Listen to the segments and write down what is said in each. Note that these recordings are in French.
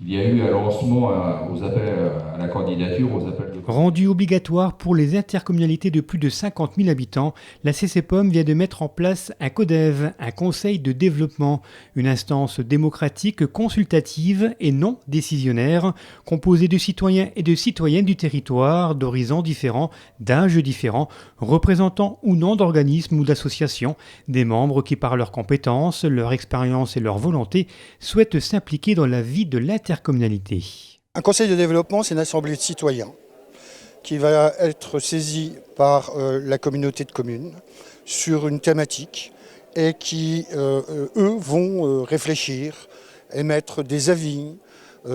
Il y a eu un lancement aux appels à la candidature, aux appels de... Rendu obligatoire pour les intercommunalités de plus de 50 000 habitants, la CCPOM vient de mettre en place un CODEV, un conseil de développement, une instance démocratique consultative et non décisionnaire, composée de citoyens et de citoyennes du territoire, d'horizons différents, d'âges différents, représentants ou non d'organismes ou d'associations, des membres qui par leurs compétences, leur expérience et leur volonté souhaitent s'impliquer dans la vie de l'intercommunalité. Un conseil de développement, c'est une assemblée de citoyens qui va être saisie par la communauté de communes sur une thématique et qui, eux, vont réfléchir, émettre des avis,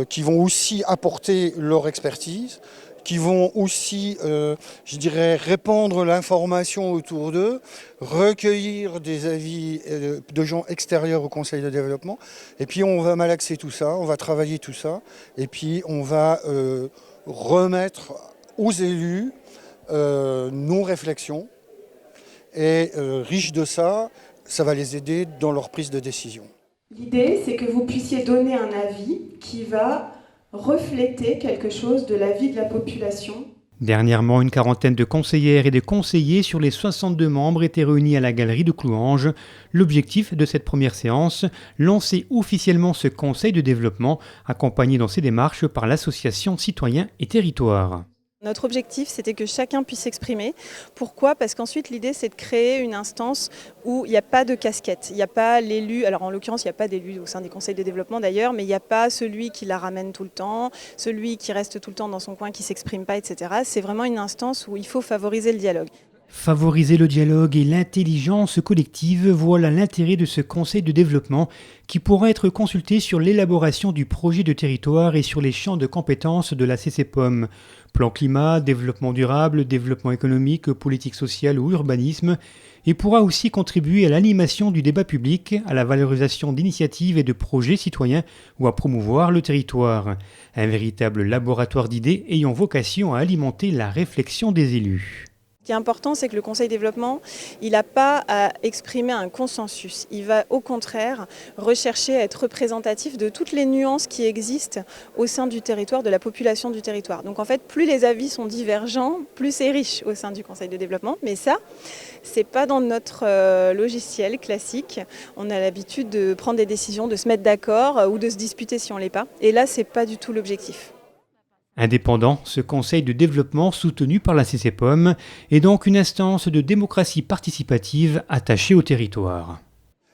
qui vont aussi apporter leur expertise, qui vont aussi, je dirais, répandre l'information autour d'eux, recueillir des avis de gens extérieurs au conseil de développement. Et puis on va malaxer tout ça, on va travailler tout ça, et puis on va remettre aux élus nos réflexions. Et riches de ça, ça va les aider dans leur prise de décision. L'idée, c'est que vous puissiez donner un avis qui va refléter quelque chose de la vie de la population. Dernièrement, une quarantaine de conseillères et de conseillers sur les 62 membres étaient réunis à la galerie de Clouange. L'objectif de cette première séance, lancer officiellement ce conseil de développement, accompagné dans ses démarches par l'association Citoyens et Territoires. Notre objectif, c'était que chacun puisse s'exprimer. Pourquoi ? Parce qu'ensuite, l'idée, c'est de créer une instance où il n'y a pas de casquette. Il n'y a pas l'élu, alors en l'occurrence, il n'y a pas d'élu au sein des conseils de développement d'ailleurs, mais il n'y a pas celui qui la ramène tout le temps, celui qui reste tout le temps dans son coin, qui ne s'exprime pas, etc. C'est vraiment une instance où il faut favoriser le dialogue. Favoriser le dialogue et l'intelligence collective, voilà l'intérêt de ce conseil de développement qui pourra être consulté sur l'élaboration du projet de territoire et sur les champs de compétences de la CCPOM. Plan climat, développement durable, développement économique, politique sociale ou urbanisme, et pourra aussi contribuer à l'animation du débat public, à la valorisation d'initiatives et de projets citoyens ou à promouvoir le territoire. Un véritable laboratoire d'idées ayant vocation à alimenter la réflexion des élus. Ce qui est important, c'est que le conseil développement, il n'a pas à exprimer un consensus. Il va au contraire rechercher à être représentatif de toutes les nuances qui existent au sein du territoire, de la population du territoire. Donc en fait, plus les avis sont divergents, plus c'est riche au sein du conseil de développement. Mais ça, c'est pas dans notre logiciel classique. On a l'habitude de prendre des décisions, de se mettre d'accord ou de se disputer si on l'est pas. Et là, c'est pas du tout l'objectif. Indépendant, ce conseil de développement soutenu par la CCPOM est donc une instance de démocratie participative attachée au territoire.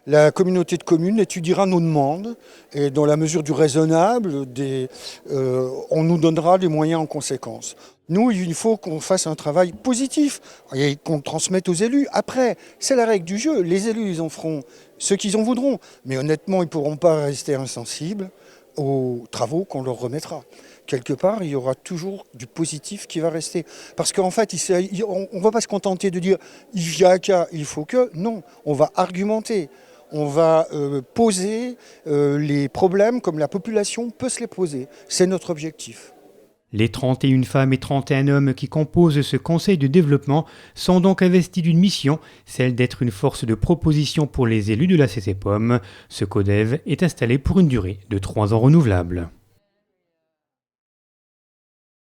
La communauté de communes étudiera nos demandes et dans la mesure du raisonnable, on nous donnera les moyens en conséquence. Nous, il faut qu'on fasse un travail positif et qu'on transmette aux élus. Après, c'est la règle du jeu. Les élus, ils en feront ce qu'ils en voudront. Mais honnêtement, ils ne pourront pas rester insensibles aux travaux qu'on leur remettra. Quelque part, il y aura toujours du positif qui va rester. Parce qu'en fait, on ne va pas se contenter de dire « il y a qu'à, il faut que ». Non, on va argumenter. On va poser les problèmes comme la population peut se les poser. C'est notre objectif. Les 31 femmes et 31 hommes qui composent ce conseil de développement sont donc investis d'une mission, celle d'être une force de proposition pour les élus de la CCPOM. Ce CODEV est installé pour une durée de 3 ans renouvelable.